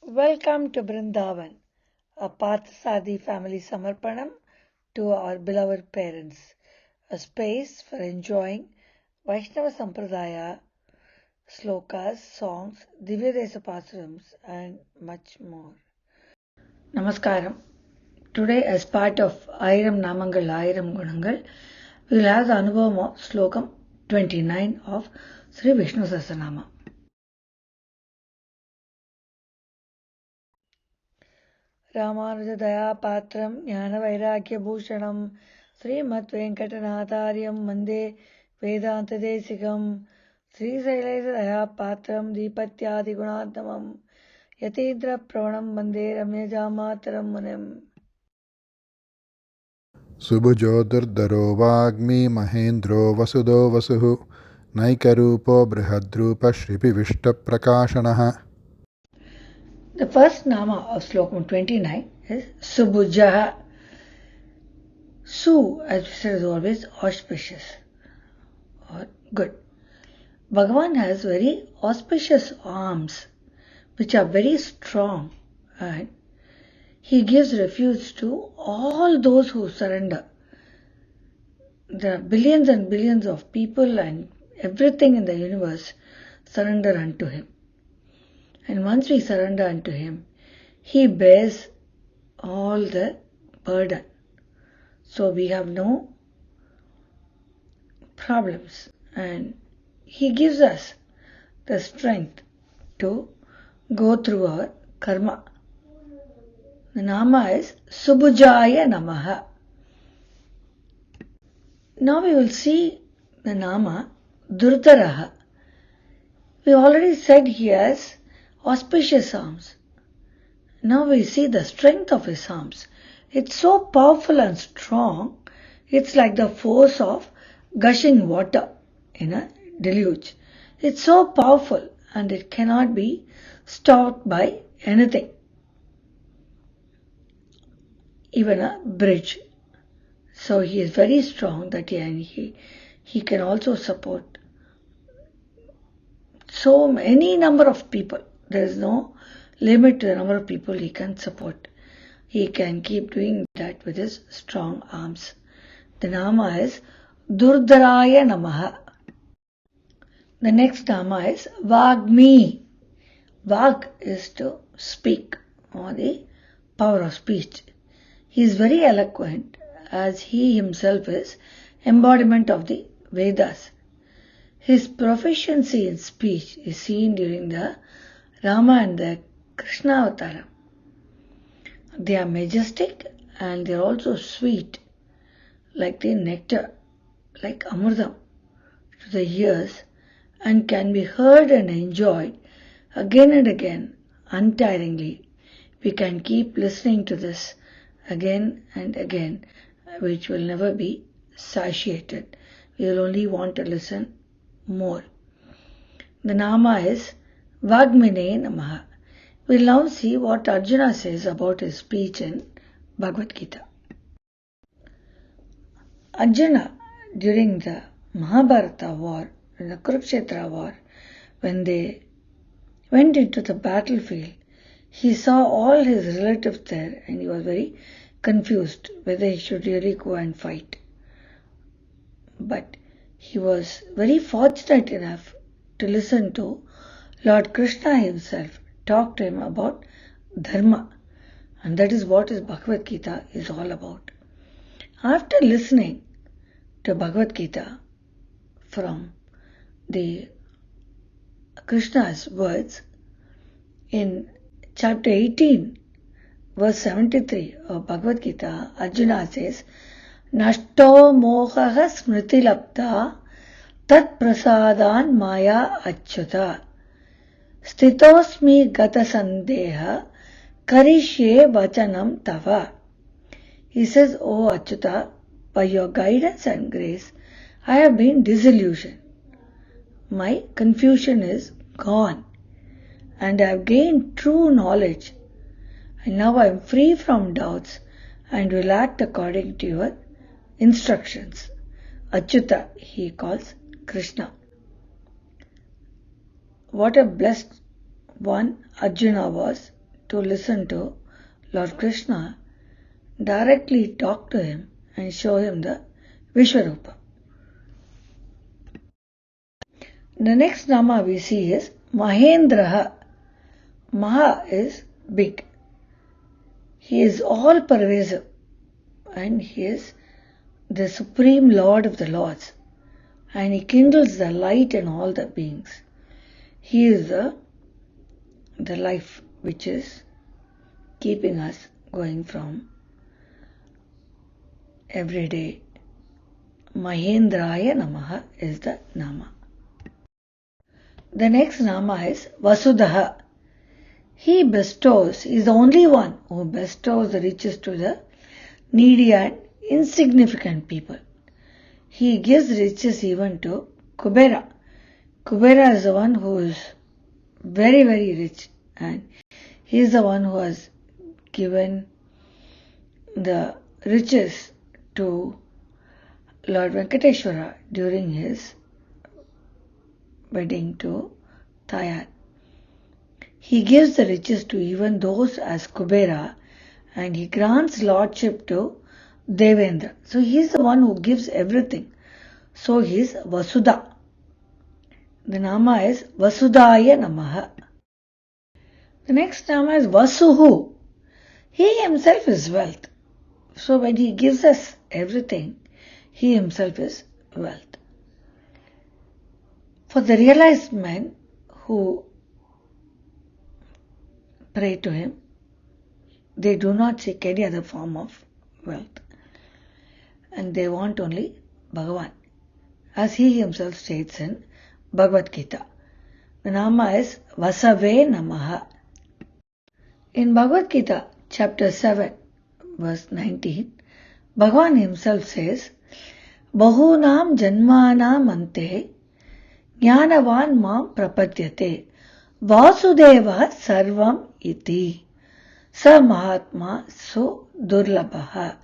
Welcome to Brindavan, a Parthasadi family Samarpanam to our beloved parents, a space for enjoying Vaishnava Sampradaya, Slokas, songs, Divyadesa Pasarams, and much more. Namaskaram. Today, as part of Ayiram Namangal, Ayiram Gunangal, we will have the Anubhavam of Slokam 29 of Sri Vishnu Sahasranamam. रामानुजदयापात्रं ज्ञानवैराग्यभूषणं श्रीमद्वेङ्कटनाथार्यं Vande वेदान्तदेशिकं श्रीशैलेशदयापात्रं दीपत्यादिगुणात्मकं यतीन्द्रप्रवणं Vande रम्यजामातरं मुनिम् सुभुजोदुर्धरो वाग्मी महेन्द्रो वसुदो वसुः नैकरूपो बृहद्रूपः श्रीपिविष्टप्रकाशनः. The first nama of Slokam 29 is Subhujaha. Su, as we said, is always auspicious or good. Bhagavan has very auspicious arms which are very strong, and he gives refuge to all those who surrender. There are billions and billions of people and everything in the universe surrender unto him. And once we surrender unto him, he bears all the burden. So we have no problems. And he gives us the strength to go through our karma. The nama is Subhujaya Namaha. Now we will see the nama Durdaraha. We already said he has auspicious arms. Now we see the strength of his arms. It's so powerful and strong, it's like the force of gushing water in a deluge. It's so powerful and it cannot be stopped by anything, even a bridge. So he is very strong that he can also support so many number of people. There is no limit to the number of people he can support. He can keep doing that with his strong arms. The nama is Durdaraya Namaha. The next nama is Vagmi. Vag is to speak, or the power of speech. He is very eloquent, as he himself is embodiment of the Vedas. His proficiency in speech is seen during the Rama and the Krishna Avataram. They are majestic and they are also sweet, like the nectar, like amurdam, to the ears, and can be heard and enjoyed again and again, untiringly. We can keep listening to this again and again, which will never be satiated. We will only want to listen more. The nama is Vagmine Namaha. We'll now see what Arjuna says about his speech in Bhagavad Gita. Arjuna, during the Mahabharata war, in the Kurukshetra war, when they went into the battlefield, he saw all his relatives there and he was very confused whether he should really go and fight. But he was very fortunate enough to listen to Lord Krishna himself talk to him about dharma, and that is what his Bhagavad Gita is all about. After listening to Bhagavad Gita from the Krishna's words, in chapter 18, verse 73 of Bhagavad Gita, Arjuna says, Nashto mohaha smriti lapta tat prasadan maya achyuta stitosmi gata sandeha karishye vachanam tava. He says, O Achyuta, by your guidance and grace, I have been disillusioned. My confusion is gone and I have gained true knowledge. And now I am free from doubts and will act according to your instructions. Achyuta, he calls Krishna. What a blessed one Arjuna was to listen to Lord Krishna directly talk to him and show him the Vishwarupa. The next Nama we see is Mahendraha. Maha is big. He is all pervasive and he is the supreme Lord of the Lords, and he kindles the light in all the beings. He is the life which is keeping us going from every day. Mahendraya Namaha is the Nama. The next Nama is Vasudaha. He bestows, he is the only one who bestows the riches to the needy and insignificant people. He gives riches even to Kubera. Kubera is the one who is very, very rich, and he is the one who has given the riches to Lord Venkateshwara during his wedding to Tayar. He gives the riches to even those as Kubera, and he grants lordship to Devendra. So he is the one who gives everything. So he is Vasudha. The Nama is Vasudaya Namaha. The next Nama is Vasuhu. He himself is wealth. So when he gives us everything, he himself is wealth. For the realized men who pray to him, they do not seek any other form of wealth, and they want only Bhagavan, as he himself states in Bhagavad Gita. The Nama is Vasave Namaha. In Bhagavad Gita, chapter 7, verse 19, Bhagavan himself says, Bahunam Janmanam Ante Jnanavan Mam Prapadyate Vasudeva Sarvam Iti Sa Mahatma So Durlabhaha.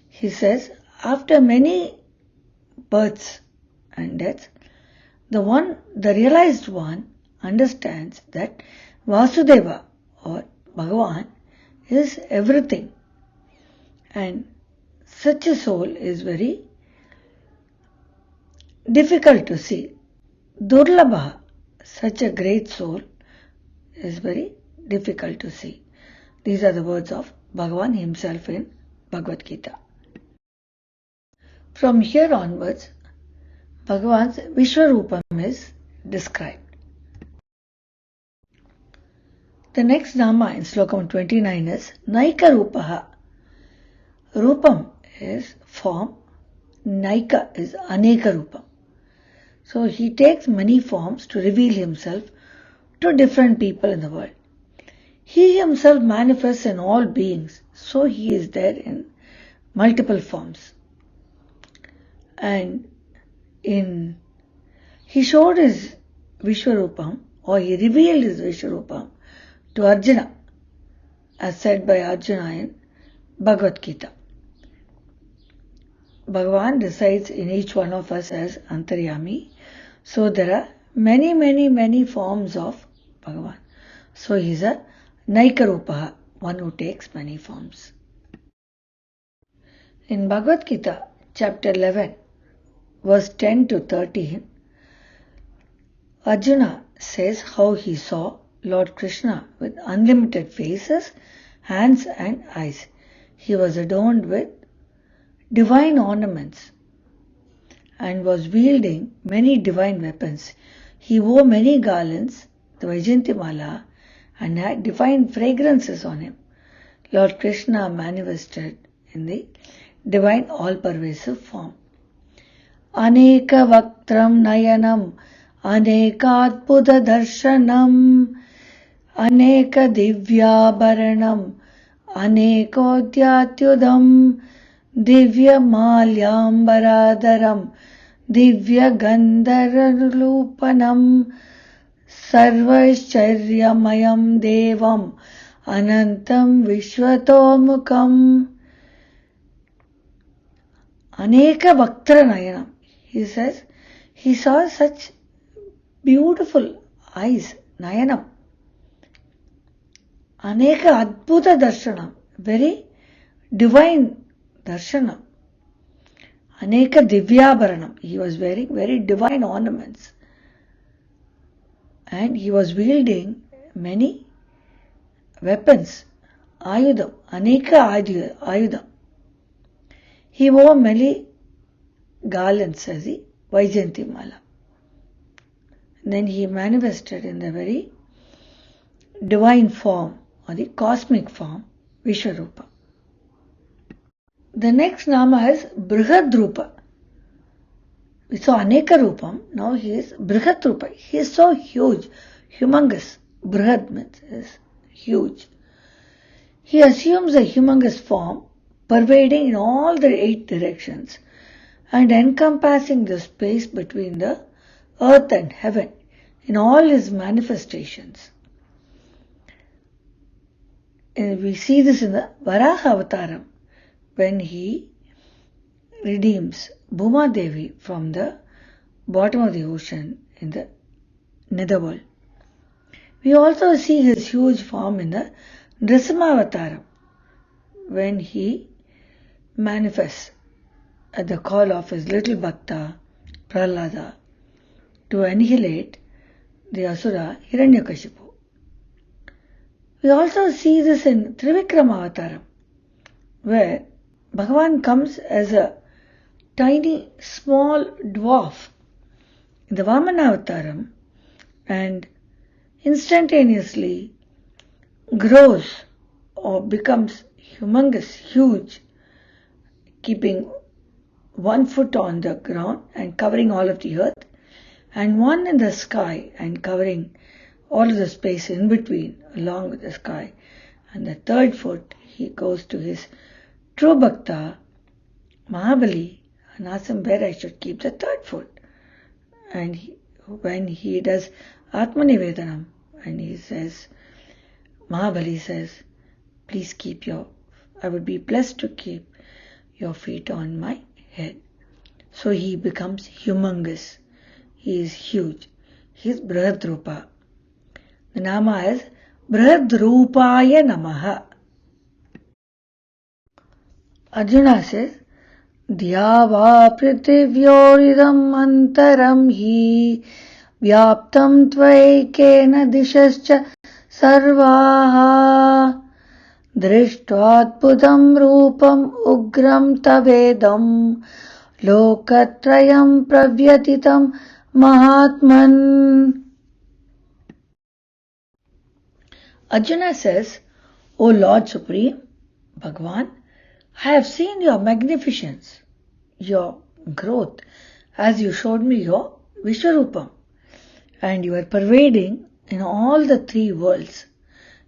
He says, after many births and deaths, the realized one understands that Vasudeva or Bhagavan is everything, and such a soul is very difficult to see. Durlabha, such a great soul, is very difficult to see. These are the words of Bhagavan himself in Bhagavad Gita. From here onwards, Bhagavan's Vishwarupam is described. The next Nama in Sloka 29 is Naika Rupaha. Rupam is form, Naika is Aneka Rupam. So he takes many forms to reveal himself to different people in the world. He himself manifests in all beings, so he is there in multiple forms. And he showed his Vishwarupam, or he revealed his Vishwarupam to Arjuna, as said by Arjuna in Bhagavad Gita. Bhagavan resides in each one of us as Antaryami. So there are many, many, many forms of Bhagavan. So he is a Naikarupaha, one who takes many forms. In Bhagavad Gita, chapter 11, verse 10 to 13, Arjuna says how he saw Lord Krishna with unlimited faces, hands and eyes. He was adorned with divine ornaments and was wielding many divine weapons. He wore many garlands, the Vaijayantimala, and had divine fragrances on him. Lord Krishna manifested in the divine all-pervasive form. Aneka Vaktram Nayanam, Anekadbhuta Darshanam, Aneka Divyabharanam, Anekodyatyudam, Divya Malyambaradaram, Divya Gandharalupanam, Sarvaishcharyamayam Devam, Anantam Vishwatomukam. Aneka Vaktra Nayanam. He says, he saw such beautiful eyes, Nayanam. Aneka Adbhuta Darshanam, very divine darshanam. Aneka Divyabharanam, he was wearing very divine ornaments. And he was wielding many weapons. Ayudam, Aneka Ayudam. He wore many garlands as the Vaijayanti Mala. Then he manifested in the very divine form or the cosmic form, Vishwarupa. The next Nama is Brihadrupa. We saw Aneka Rupam, now he is Brihadrupa. He is so huge, humongous. Brihad means is huge. He assumes a humongous form, pervading in all the 8 directions and encompassing the space between the earth and heaven in all his manifestations. And we see this in the Varaha Avataram when he redeems Bhuma Devi from the bottom of the ocean in the netherworld. We also see his huge form in the Nrisimha Avataram when he manifests at the call of his little Bhakta Prahlada to annihilate the Asura Hiranyakashipu. We also see this in Trivikrama Avataram where Bhagavan comes as a tiny small dwarf in the Vamana Avataram and instantaneously grows or becomes humongous, huge, keeping 1 foot on the ground and covering all of the earth, and 1 in the sky and covering all of the space in between along with the sky. And the 3rd foot he goes to his true Bhakta, Mahabali, and asks him where I should keep the 3rd foot. And when he does Atmanivedanam, and he says, Mahabali says, please keep I would be blessed to keep your feet on my head. So he becomes humongous. He is huge. He is Brihadrupa. The Nama is Brihadrupaya Namaha. Arjuna says, Dhyava prithivyoridam antaram hi vyaptam tvaikena dishascha sarvaha drishtvaadbhudam rupam ugram tavedam lokatrayam pravyatitam mahatman. Arjuna says, O Lord Supreme, Bhagavan, I have seen your magnificence, your growth, as you showed me your Vishwarupam, and you are pervading in all the 3 worlds,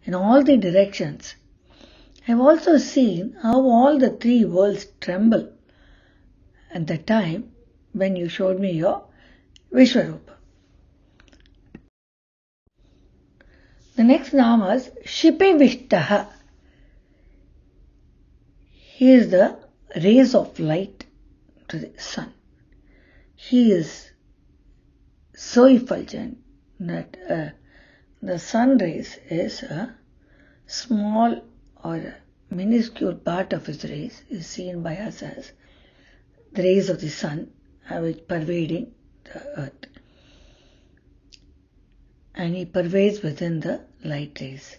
in all the directions. I have also seen how all the 3 worlds tremble at the time when you showed me your Vishwarupa. The next Nama is Shipivishtaha. He is the rays of light to the sun. He is so effulgent that the sun rays is a small or a minuscule part of his rays is seen by us as the rays of the sun which pervading the earth. And he pervades within the light rays.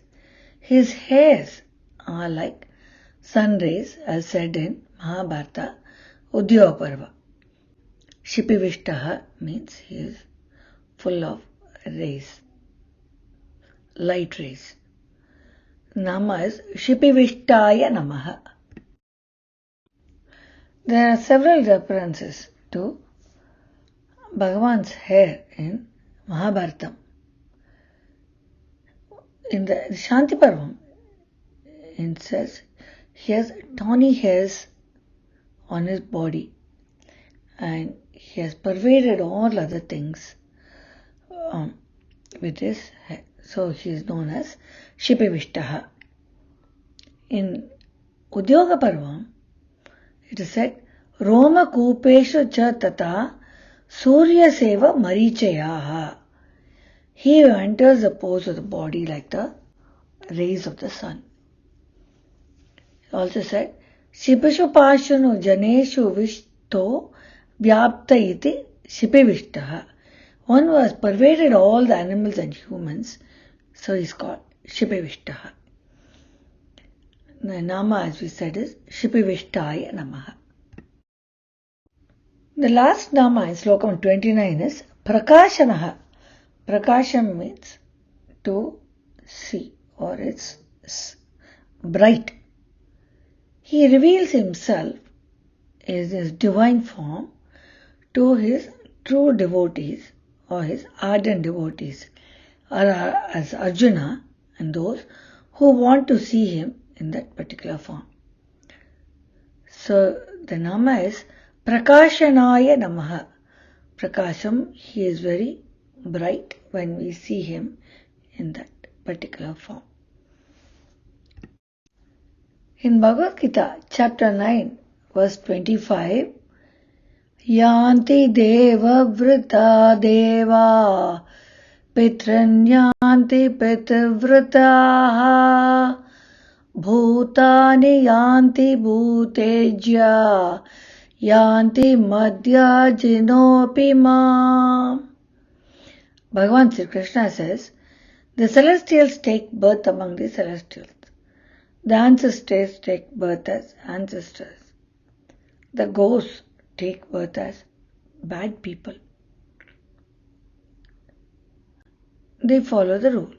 His hairs are like sun rays as said in Mahabharata Udyoga Parva. Shipivishtaha means he is full of rays, light rays. Nama is Shipivishtaya Namaha. There are several references to Bhagavan's hair in Mahabharata. In the Shanti Parvam, it says he has tawny hairs on his body and he has pervaded all other things with his hair. So he is known as Shipivishtaha. In Udyoga Parvam, it is said, Roma Kupeshu cha tata Surya Seva Marichayaha. He who enters the pores of the body like the rays of the sun. He also said, Shipashu Pashanu Janeshu Vishto Vyapta iti Shipivishtaha. One who has pervaded all the animals and humans, so he is called Shipivishtaha. The Nama, as we said, is Shipivishtaya Namaha. The last Nama in Slokam 29 is Prakashanaha. Prakasham means to see, or it's bright. He reveals himself in his divine form to his true devotees or his ardent devotees, or as Arjuna and those who want to see him in that particular form. So the Nama is Prakashanaya Namaha. Prakasham, he is very bright when we see him in that particular form. In Bhagavad Gita, chapter 9, verse 25, Yanti deva vrita deva pitranyanti pitivritaha bhutani yanti bhutejya yanti madhya jinopi ma. Bhagavan Sri Krishna says, the celestials take birth among the celestials. The ancestors take birth as ancestors. The ghosts take birth as bad people. They follow the rule.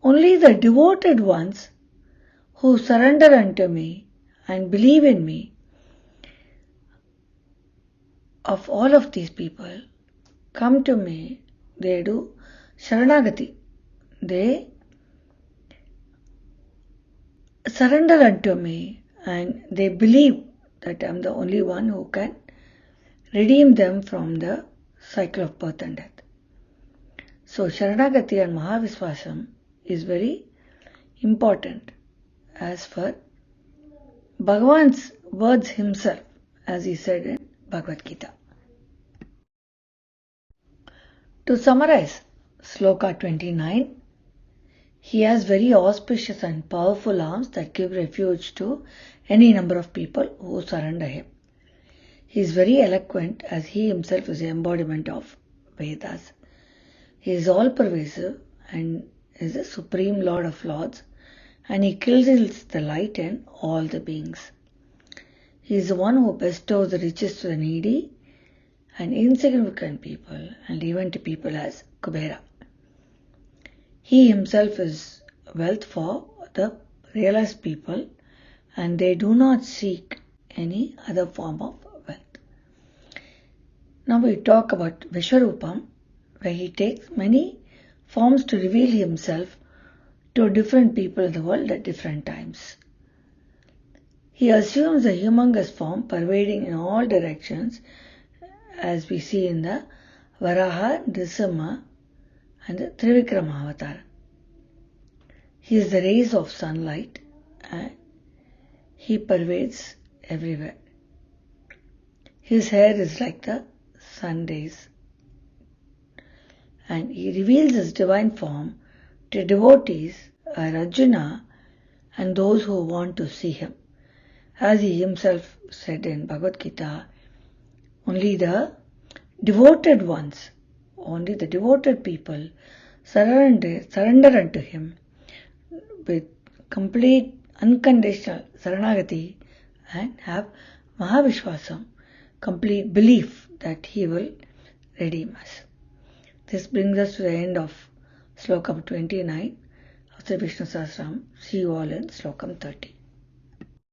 Only the devoted ones who surrender unto me and believe in me, of all of these people, come to me, they do Sharanagati. They surrender unto me and they believe that I am the only one who can redeem them from the cycle of birth and death. So Sharanagati and Mahaviswasam is very important as for Bhagavan's words himself, as he said in Bhagavad Gita. To summarize Sloka 29, he has very auspicious and powerful arms that give refuge to any number of people who surrender him. He is very eloquent as he himself is the embodiment of Vedas. He is all-pervasive and is the supreme Lord of Lords, and he kindles the light in all the beings. He is the one who bestows the riches to the needy and insignificant people, and even to people as Kubera. He himself is wealth for the realized people, and they do not seek any other form of wealth. Now we talk about Vishwarupam, where he takes many forms to reveal himself to different people in the world at different times. He assumes a humongous form pervading in all directions, as we see in the Varaha, Nrisimha and the Trivikrama avatar. He is the rays of sunlight and he pervades everywhere. His hair is like the sun rays, and he reveals his divine form to devotees, Arjuna, and those who want to see him. As he himself said in Bhagavad Gita, only the devoted ones, only the devoted people surrender unto him with complete unconditional Saranagati and have Mahavishwasam, complete belief that he will redeem us. This brings us to the end of Slokam 29 of Sri Vishnu Sahasranamam. See you all in Slokam 30.